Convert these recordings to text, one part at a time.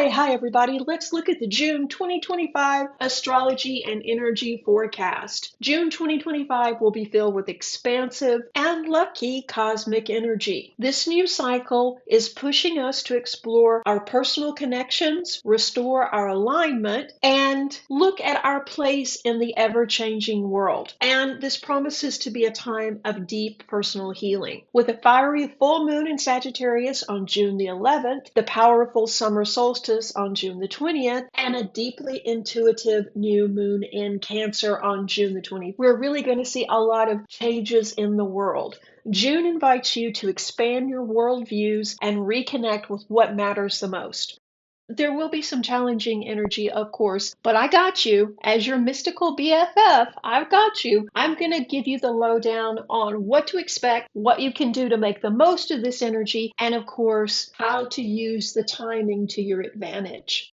Hi everybody. Let's look at the June 2025 astrology and energy forecast. June 2025 will be filled with expansive and lucky cosmic energy. This new cycle is pushing us to explore our personal connections, restore our alignment, and look at our place in the ever-changing world. And this promises to be a time of deep personal healing. With a fiery full moon in Sagittarius on June the 11th, the powerful summer solstice on June the 20th, and a deeply intuitive new moon in Cancer on June the 20th. We're really going to see a lot of changes in the world. June invites you to expand your worldviews and reconnect with what matters the most. There will be some challenging energy, of course, but I got you. As your mystical BFF, I've got you. I'm going to give you the lowdown on what to expect, what you can do to make the most of this energy, and of course, how to use the timing to your advantage.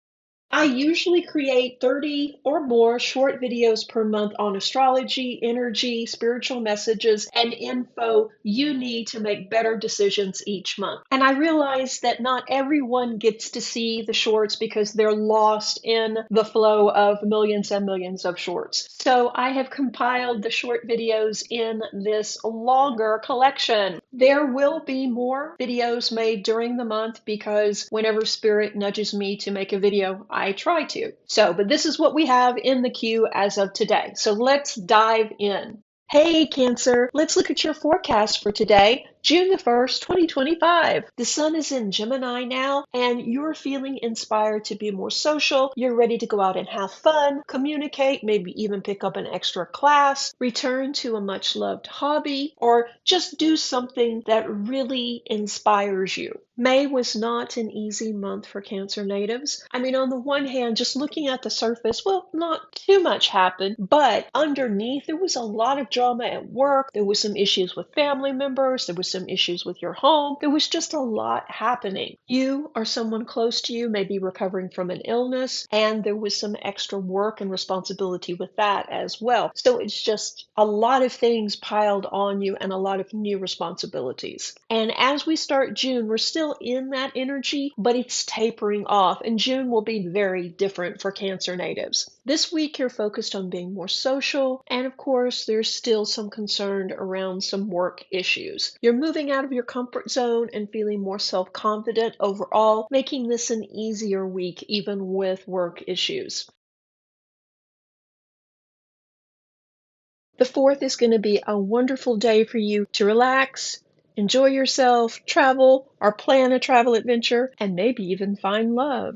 I usually create 30 or more short videos per month on astrology, energy, spiritual messages, and info you need to make better decisions each month. And I realize that not everyone gets to see the shorts because they're lost in the flow of millions and millions of shorts. So I have compiled the short videos in this longer collection. There will be more videos made during the month because whenever Spirit nudges me to make a video, I try to. But this is what we have in the queue as of today. So let's dive in. Hey Cancer, let's look at your forecast for today, June the 1st, 2025. The sun is in Gemini now, and you're feeling inspired to be more social. You're ready to go out and have fun, communicate, maybe even pick up an extra class, return to a much-loved hobby, or just do something that really inspires you. May was not an easy month for Cancer natives. I mean, on the one hand, just looking at the surface, well, not too much happened, but underneath, there was a lot of drama at work. There was some issues with family members. There was some issues with your home. There was just a lot happening. You or someone close to you may be recovering from an illness, and there was some extra work and responsibility with that as well. So it's just a lot of things piled on you and a lot of new responsibilities. And as we start June, we're still in that energy, but it's tapering off, and June will be very different for Cancer natives. This week, you're focused on being more social, and of course, there's still some concern around some work issues. You're moving out of your comfort zone and feeling more self-confident overall, making this an easier week, even with work issues. The 4th is going to be a wonderful day for you to relax, enjoy yourself, travel, or plan a travel adventure, and maybe even find love.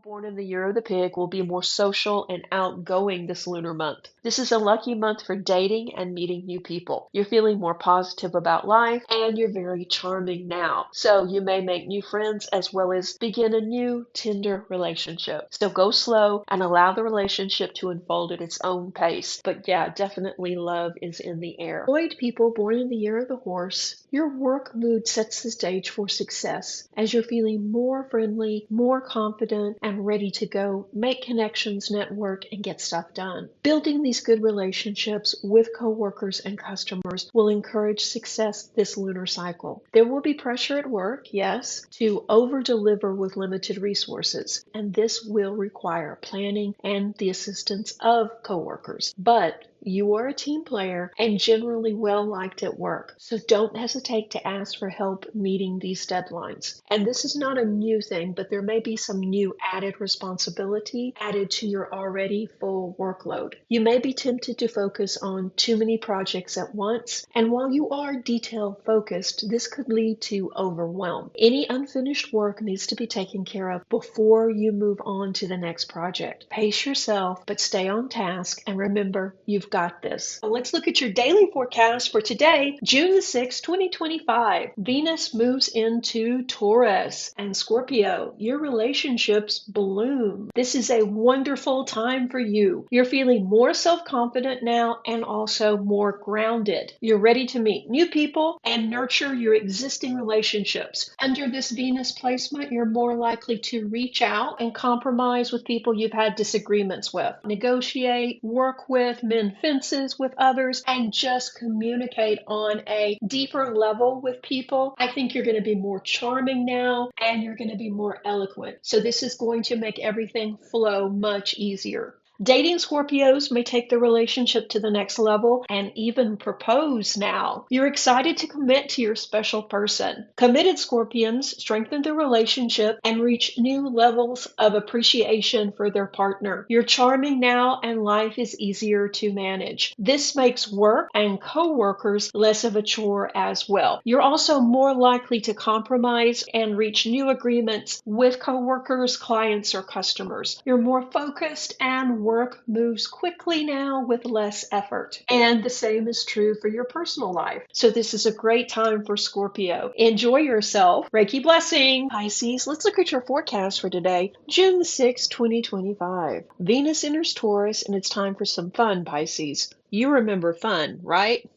Born in the year of the pig will be more social and outgoing this lunar month. This is a lucky month for dating and meeting new people. You're feeling more positive about life, and you're very charming now. So you may make new friends as well as begin a new tender relationship. So go slow and allow the relationship to unfold at its own pace. But yeah, definitely love is in the air. Void people born in the year of the horse, your work mood sets the stage for success as you're feeling more friendly, more confident, and ready to go make connections, network, and get stuff done. Building these good relationships with coworkers and customers will encourage success this lunar cycle. There will be pressure at work, yes, to over-deliver with limited resources, and this will require planning and the assistance of coworkers. But you are a team player and generally well liked at work, so don't hesitate to ask for help meeting these deadlines. And this is not a new thing, but there may be some new added responsibility added to your already full workload. You may be tempted to focus on too many projects at once, and while you are detail focused, this could lead to overwhelm. Any unfinished work needs to be taken care of before you move on to the next project. Pace yourself, but stay on task, and remember, you've got this. Let's look at your daily forecast for today, June the 6th, 2025. Venus moves into Taurus and Scorpio. Your relationships bloom. This is a wonderful time for you. You're feeling more self-confident now and also more grounded. You're ready to meet new people and nurture your existing relationships. Under this Venus placement, you're more likely to reach out and compromise with people you've had disagreements with. Negotiate, work with, mend defenses with others and just communicate on a deeper level with people. I think you're going to be more charming now and you're going to be more eloquent. So this is going to make everything flow much easier. Dating Scorpios may take the relationship to the next level and even propose now. You're excited to commit to your special person. Committed Scorpions strengthen their relationship and reach new levels of appreciation for their partner. You're charming now and life is easier to manage. This makes work and co-workers less of a chore as well. You're also more likely to compromise and reach new agreements with co-workers, clients, or customers. You're more focused and work moves quickly now with less effort. And the same is true for your personal life. So this is a great time for Scorpio. Enjoy yourself. Reiki blessing. Pisces, let's look at your forecast for today, June the 6th, 2025. Venus enters Taurus and it's time for some fun, Pisces. You remember fun, right?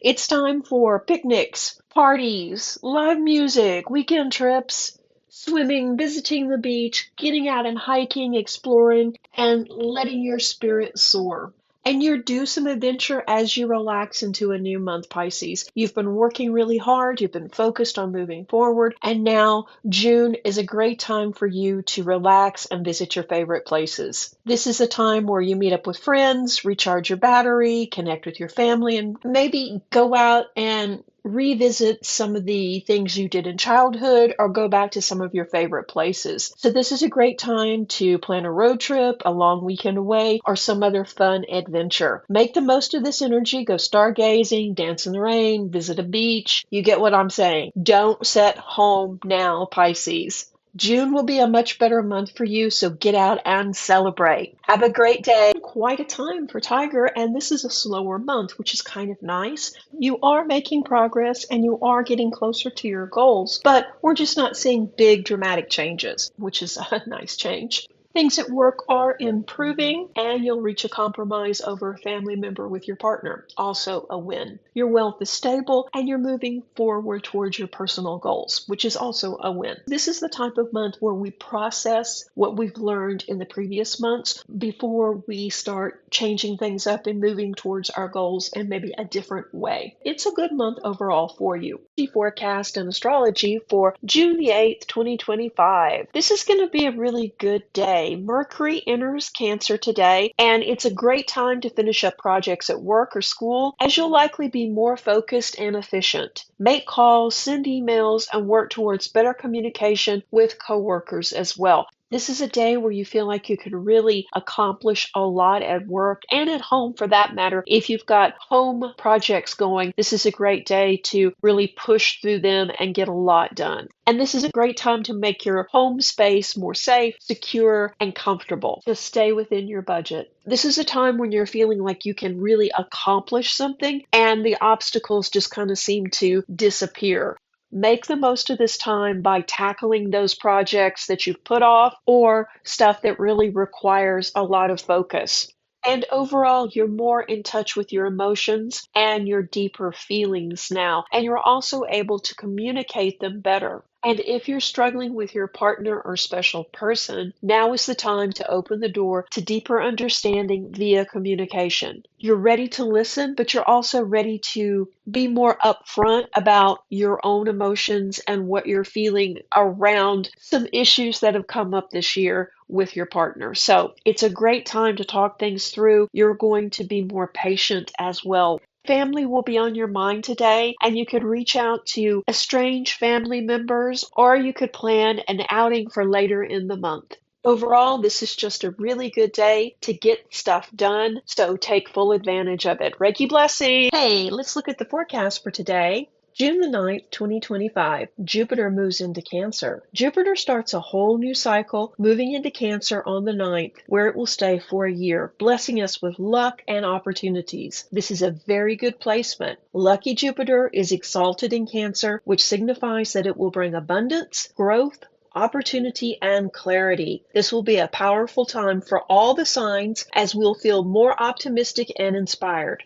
It's time for picnics, parties, live music, weekend trips, swimming, visiting the beach, getting out and hiking, exploring, and letting your spirit soar. And you're due some adventure as you relax into a new month, Pisces. You've been working really hard, you've been focused on moving forward, and now June is a great time for you to relax and visit your favorite places. This is a time where you meet up with friends, recharge your battery, connect with your family, and maybe go out and revisit some of the things you did in childhood or go back to some of your favorite places. So this is a great time to plan a road trip, a long weekend away, or some other fun adventure. Make the most of this energy. Go stargazing, dance in the rain, visit a beach. You get what I'm saying. Don't sit home now, Pisces. June will be a much better month for you, so get out and celebrate. Have a great day. Quite a time for Tiger, and this is a slower month, which is kind of nice. You are making progress and you are getting closer to your goals, but we're just not seeing big dramatic changes, which is a nice change. Things at work are improving, and you'll reach a compromise over a family member with your partner. Also a win. Your wealth is stable, and you're moving forward towards your personal goals, which is also a win. This is the type of month where we process what we've learned in the previous months before we start changing things up and moving towards our goals in maybe a different way. It's a good month overall for you. The forecast and astrology for June the 8th, 2025. This is going to be a really good day. Mercury enters Cancer today, and it's a great time to finish up projects at work or school, as you'll likely be more focused and efficient. Make calls, send emails, and work towards better communication with coworkers as well. This is a day where you feel like you could really accomplish a lot at work and at home for that matter. If you've got home projects going, this is a great day to really push through them and get a lot done. And this is a great time to make your home space more safe, secure, and comfortable. Just stay within your budget. This is a time when you're feeling like you can really accomplish something and the obstacles just kind of seem to disappear. Make the most of this time by tackling those projects that you've put off or stuff that really requires a lot of focus. And overall, you're more in touch with your emotions and your deeper feelings now, and you're also able to communicate them better. And if you're struggling with your partner or special person, now is the time to open the door to deeper understanding via communication. You're ready to listen, but you're also ready to be more upfront about your own emotions and what you're feeling around some issues that have come up this year with your partner. So it's a great time to talk things through. You're going to be more patient as well. Family will be on your mind today, and you could reach out to estranged family members, or you could plan an outing for later in the month. Overall, this is just a really good day to get stuff done, so take full advantage of it. Reiki blessing! Hey, let's look at the forecast for today. June the 9th, 2025, Jupiter moves into Cancer. Jupiter starts a whole new cycle, moving into Cancer on the 9th, where it will stay for a year, blessing us with luck and opportunities. This is a very good placement. Lucky Jupiter is exalted in Cancer, which signifies that it will bring abundance, growth, opportunity, and clarity. This will be a powerful time for all the signs as we'll feel more optimistic and inspired.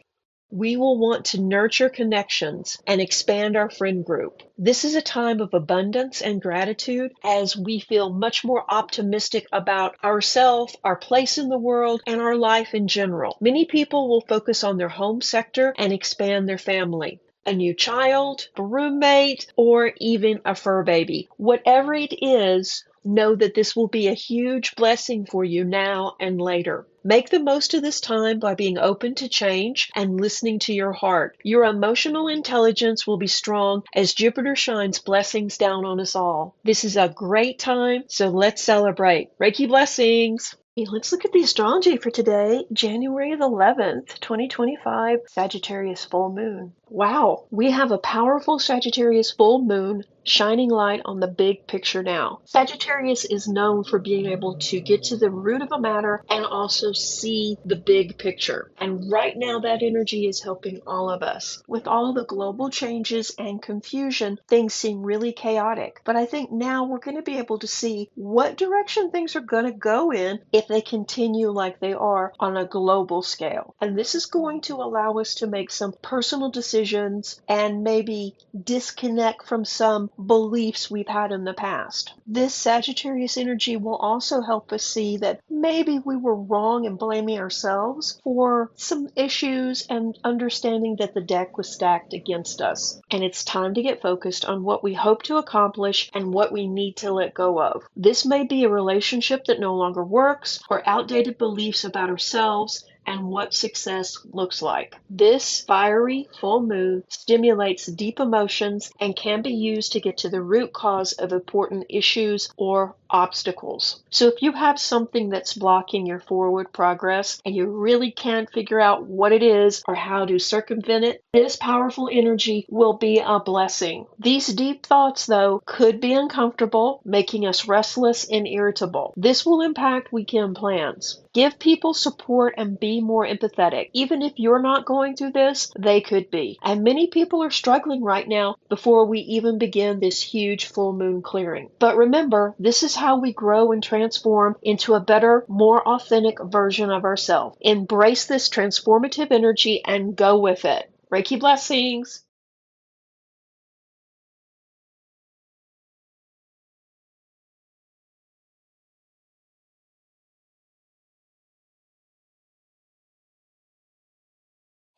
We will want to nurture connections and expand our friend group. This is a time of abundance and gratitude as we feel much more optimistic about ourselves, our place in the world, and our life in general. Many people will focus on their home sector and expand their family. A new child, a roommate, or even a fur baby. Whatever it is, know that this will be a huge blessing for you now and later. Make the most of this time by being open to change and listening to your heart. Your emotional intelligence will be strong as Jupiter shines blessings down on us all. This is a great time, so let's celebrate. Reiki blessings! Let's look at the astrology for today, January the 11th, 2025, Sagittarius Full Moon. Wow, we have a powerful Sagittarius Full Moon shining light on the big picture now. Sagittarius is known for being able to get to the root of a matter and also see the big picture. And right now that energy is helping all of us. With all the global changes and confusion, things seem really chaotic. But I think now we're going to be able to see what direction things are going to go in if they continue like they are on a global scale. And this is going to allow us to make some personal decisions and maybe disconnect from some beliefs we've had in the past. This Sagittarius energy will also help us see that maybe we were wrong in blaming ourselves for some issues and understanding that the deck was stacked against us. And it's time to get focused on what we hope to accomplish and what we need to let go of. This may be a relationship that no longer works or outdated beliefs about ourselves and what success looks like. This fiery full moon stimulates deep emotions and can be used to get to the root cause of important issues or obstacles. So if you have something that's blocking your forward progress and you really can't figure out what it is or how to circumvent it, this powerful energy will be a blessing. These deep thoughts, though, could be uncomfortable, making us restless and irritable. This will impact weekend plans. Give people support and be more empathetic. Even if you're not going through this, they could be. And many people are struggling right now before we even begin this huge full moon clearing. But remember, this is how we grow and transform into a better, more authentic version of ourselves. Embrace this transformative energy and go with it. Reiki blessings!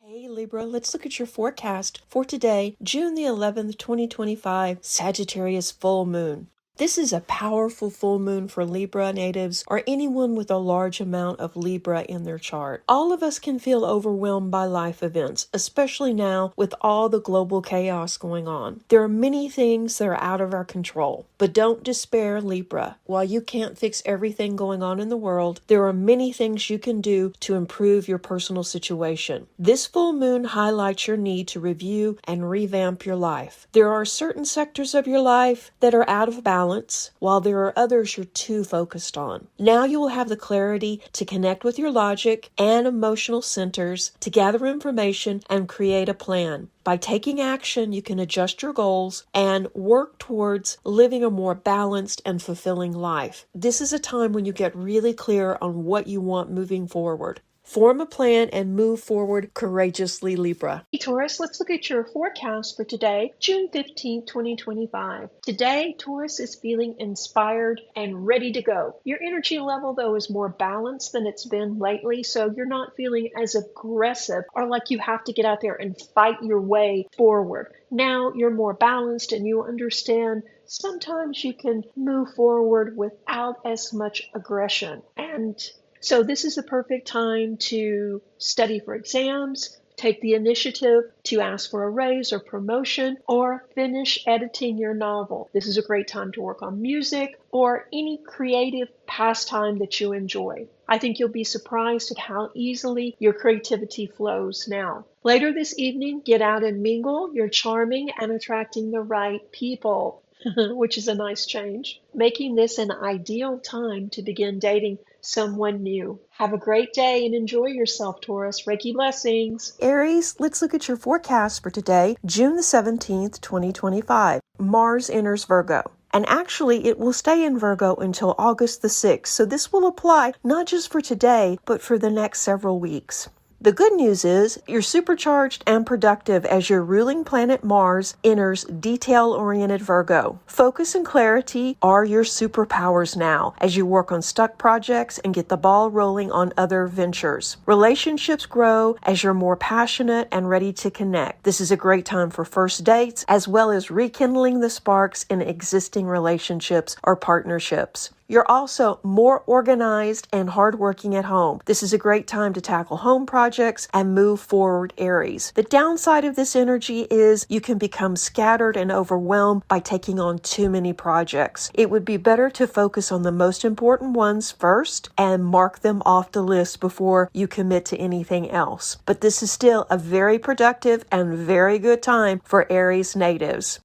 Hey Libra, let's look at your forecast for today, June the 11th, 2025, Sagittarius Full Moon. This is a powerful full moon for Libra natives or anyone with a large amount of Libra in their chart. All of us can feel overwhelmed by life events, especially now with all the global chaos going on. There are many things that are out of our control, but don't despair, Libra. While you can't fix everything going on in the world, there are many things you can do to improve your personal situation. This full moon highlights your need to review and revamp your life. There are certain sectors of your life that are out of balance, while there are others you're too focused on. Now you will have the clarity to connect with your logic and emotional centers to gather information and create a plan. By taking action, you can adjust your goals and work towards living a more balanced and fulfilling life. This is a time when you get really clear on what you want moving forward. Form a plan and move forward courageously, Libra. Hey Taurus, let's look at your forecast for today, June 15th, 2025. Today, Taurus is feeling inspired and ready to go. Your energy level, though, is more balanced than it's been lately, so you're not feeling as aggressive or like you have to get out there and fight your way forward. Now you're more balanced and you understand sometimes you can move forward without as much aggression. And so this is the perfect time to study for exams, take the initiative to ask for a raise or promotion, or finish editing your novel. This is a great time to work on music or any creative pastime that you enjoy. I think you'll be surprised at how easily your creativity flows now. Later this evening, get out and mingle. You're charming and attracting the right people. Which is a nice change, making this an ideal time to begin dating someone new. Have a great day and enjoy yourself, Taurus. Reiki blessings. Aries, let's look at your forecast for today, June the 17th, 2025. Mars enters Virgo. And actually, it will stay in Virgo until August the 6th. So this will apply not just for today, but for the next several weeks. The good news is you're supercharged and productive as your ruling planet Mars enters detail-oriented Virgo. Focus and clarity are your superpowers now as you work on stuck projects and get the ball rolling on other ventures. Relationships grow as you're more passionate and ready to connect. This is a great time for first dates as well as rekindling the sparks in existing relationships or partnerships. You're also more organized and hardworking at home. This is a great time to tackle home projects and move forward, Aries. The downside of this energy is you can become scattered and overwhelmed by taking on too many projects. It would be better to focus on the most important ones first and mark them off the list before you commit to anything else. But this is still a very productive and very good time for Aries natives.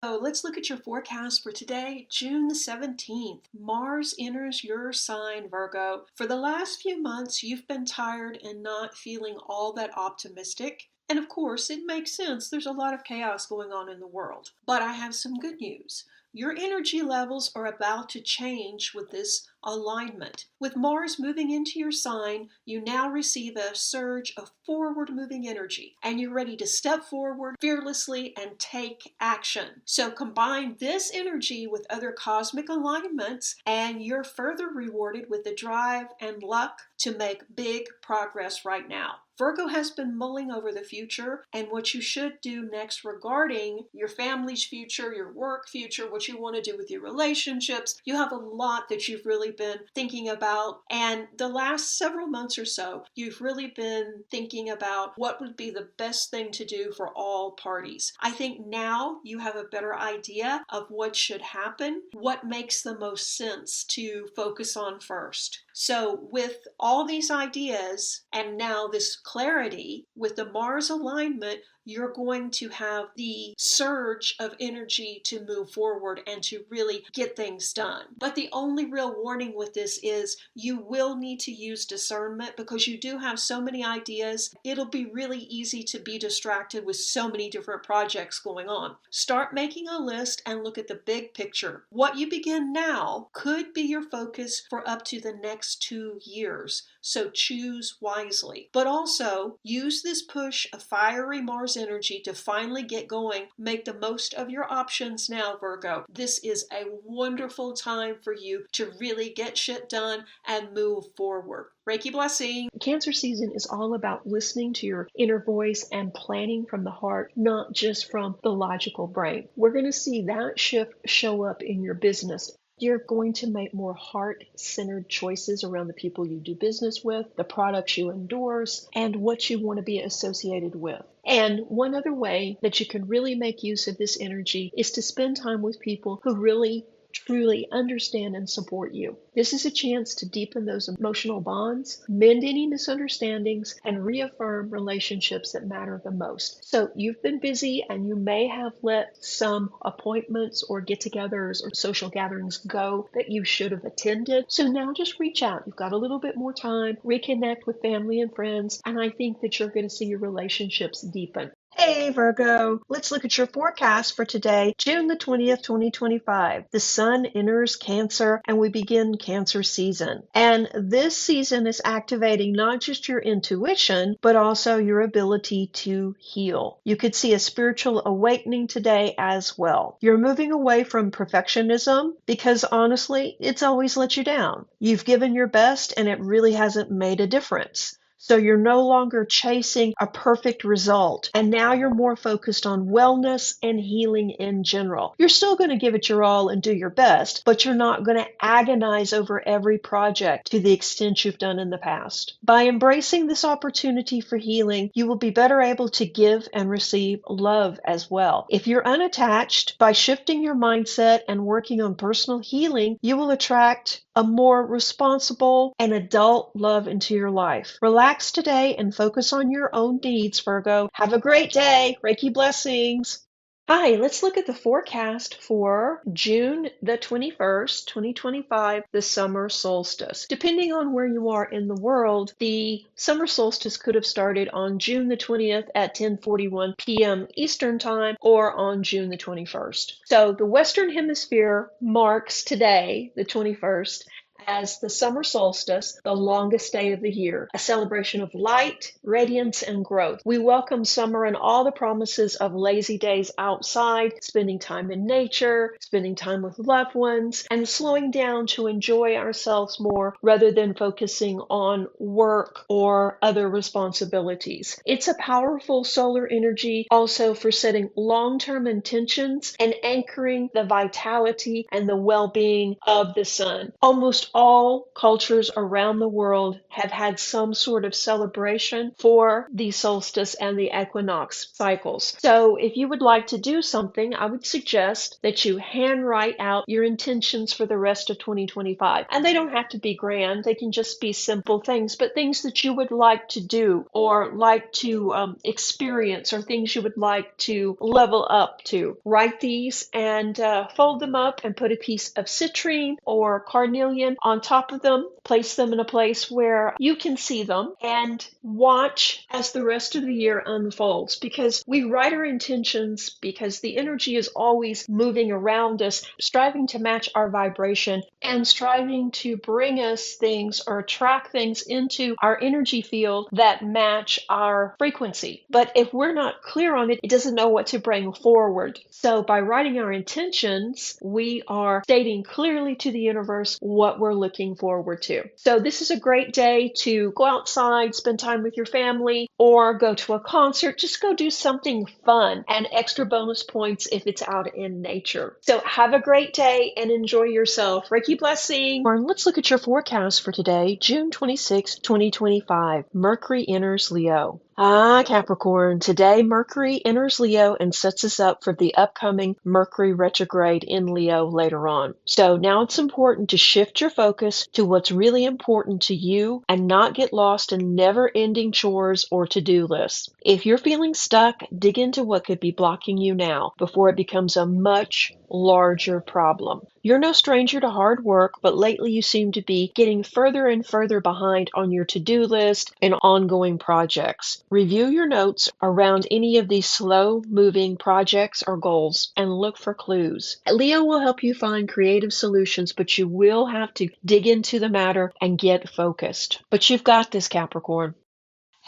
So let's look at your forecast for today, June the 17th. Mars enters your sign, Virgo. For the last few months, you've been tired and not feeling all that optimistic. And of course, it makes sense. There's a lot of chaos going on in the world. But I have some good news. Your energy levels are about to change with this alignment. With Mars moving into your sign, you now receive a surge of forward-moving energy, and you're ready to step forward fearlessly and take action. So combine this energy with other cosmic alignments, and you're further rewarded with the drive and luck to make big progress right now. Virgo has been mulling over the future and what you should do next regarding your family's future, your work future, what you want to do with your relationships. You have a lot that you've really been thinking about, and the last several months or so, you've really been thinking about what would be the best thing to do for all parties. I think now you have a better idea of what should happen, what makes the most sense to focus on first. So with all these ideas and now this clarity with the Mars alignment, you're going to have the surge of energy to move forward and to really get things done. But the only real warning with this is you will need to use discernment because you do have so many ideas. It'll be really easy to be distracted with so many different projects going on. Start making a list and look at the big picture. What you begin now could be your focus for up to the next 2 years. So choose wisely. But also use this push of fiery Mars energy to finally get going. Make the most of your options now, Virgo. This is a wonderful time for you to really get shit done and move forward. Reiki blessing. Cancer season is all about listening to your inner voice and planning from the heart, not just from the logical brain. We're going to see that shift show up in your business. You're going to make more heart-centered choices around the people you do business with, the products you endorse, and what you want to be associated with. And one other way that you can really make use of this energy is to spend time with people who really truly understand and support you. This is a chance to deepen those emotional bonds, mend any misunderstandings, and reaffirm relationships that matter the most. So you've been busy and you may have let some appointments or get-togethers or social gatherings go that you should have attended. So now just reach out. You've got a little bit more time, reconnect with family and friends, and I think that you're going to see your relationships deepen. Hey Virgo, let's look at your forecast for today, June the 20th, 2025. The sun enters Cancer and we begin Cancer season. And this season is activating not just your intuition, but also your ability to heal. You could see a spiritual awakening today as well. You're moving away from perfectionism because honestly, it's always let you down. You've given your best and it really hasn't made a difference. So you're no longer chasing a perfect result. And now you're more focused on wellness and healing in general. You're still going to give it your all and do your best, but you're not going to agonize over every project to the extent you've done in the past. By embracing this opportunity for healing, you will be better able to give and receive love as well. If you're unattached, by shifting your mindset and working on personal healing, you will attract a more responsible and adult love into your life. Relax today and focus on your own needs, Virgo. Have a great day. Reiki blessings. Hi, let's look at the forecast for June the 21st, 2025, the summer solstice. Depending on where you are in the world, the summer solstice could have started on June the 20th at 10:41 p.m. Eastern Time or on June the 21st. So the Western Hemisphere marks today, the 21st, as the summer solstice, the longest day of the year, a celebration of light, radiance, and growth. We welcome summer and all the promises of lazy days outside, spending time in nature, spending time with loved ones, and slowing down to enjoy ourselves more rather than focusing on work or other responsibilities. It's a powerful solar energy also for setting long-term intentions and anchoring the vitality and the well-being of the sun. Almost all cultures around the world have had some sort of celebration for the solstice and the equinox cycles. So if you would like to do something, I would suggest that you handwrite out your intentions for the rest of 2025. And they don't have to be grand. They can just be simple things, but things that you would like to do or like to experience or things you would like to level up to. Write these and fold them up and put a piece of citrine or carnelian on top of them. Place them in a place where you can see them and watch as the rest of the year unfolds, because we write our intentions because the energy is always moving around us, striving to match our vibration and striving to bring us things or attract things into our energy field that match our frequency. But if we're not clear on it, it doesn't know what to bring forward. So by writing our intentions, we are stating clearly to the universe what we're looking forward to. So this is a great day to go outside, spend time with your family, or go to a concert. Just go do something fun, and extra bonus points if it's out in nature. So have a great day and enjoy yourself. Reiki blessing. Let's look at your forecast for today, June 26, 2025. Mercury enters Leo. Capricorn, today Mercury enters Leo and sets us up for the upcoming Mercury retrograde in Leo later on. So now it's important to shift your focus to what's really important to you and not get lost in never-ending chores or to-do lists. If you're feeling stuck, dig into what could be blocking you now before it becomes a much larger problem. You're no stranger to hard work, but lately you seem to be getting further and further behind on your to-do list and ongoing projects. Review your notes around any of these slow-moving projects or goals and look for clues. Leo will help you find creative solutions, but you will have to dig into the matter and get focused. But you've got this, Capricorn.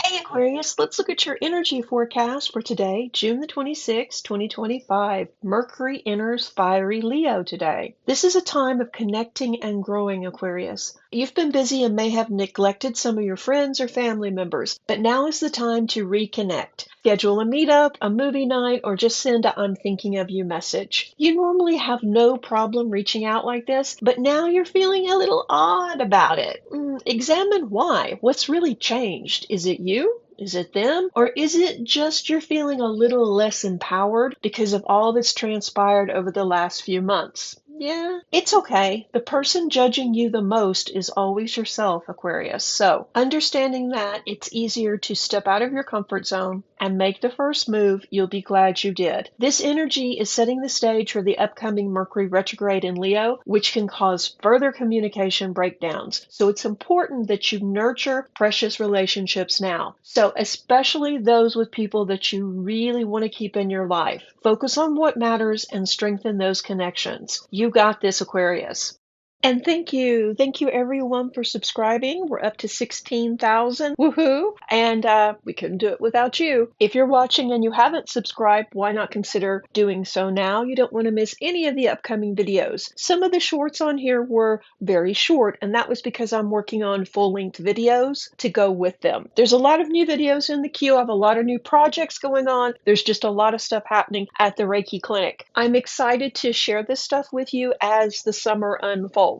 Hey Aquarius, let's look at your energy forecast for today, June the 26th, 2025. Mercury enters fiery Leo today. This is a time of connecting and growing, Aquarius. You've been busy and may have neglected some of your friends or family members, but now is the time to reconnect. Schedule a meetup, a movie night, or just send a "I'm thinking of you" message. You normally have no problem reaching out like this, but now you're feeling a little odd about it. Examine why. What's really changed? Is it you? Is it them? Or is it just you're feeling a little less empowered because of all that's transpired over the last few months? Yeah, it's okay. The person judging you the most is always yourself, Aquarius. So, understanding that, it's easier to step out of your comfort zone and make the first move. You'll be glad you did. This energy is setting the stage for the upcoming Mercury retrograde in Leo, which can cause further communication breakdowns. So it's important that you nurture precious relationships now. So especially those with people that you really want to keep in your life. Focus on what matters and strengthen those connections. You got this, Aquarius. And thank you. Thank you everyone for subscribing. We're up to 16,000. Woohoo! And we couldn't do it without you. If you're watching and you haven't subscribed, why not consider doing so now? You don't want to miss any of the upcoming videos. Some of the shorts on here were very short, and that was because I'm working on full-length videos to go with them. There's a lot of new videos in the queue. I have a lot of new projects going on. There's just a lot of stuff happening at the Reiki Clinic. I'm excited to share this stuff with you as the summer unfolds.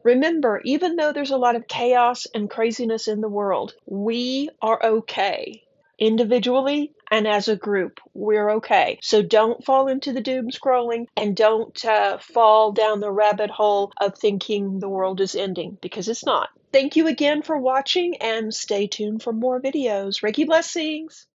Remember, even though there's a lot of chaos and craziness in the world, we are okay. Individually and as a group, we're okay. So don't fall into the doom scrolling and don't fall down the rabbit hole of thinking the world is ending, because it's not. Thank you again for watching and stay tuned for more videos. Reiki blessings!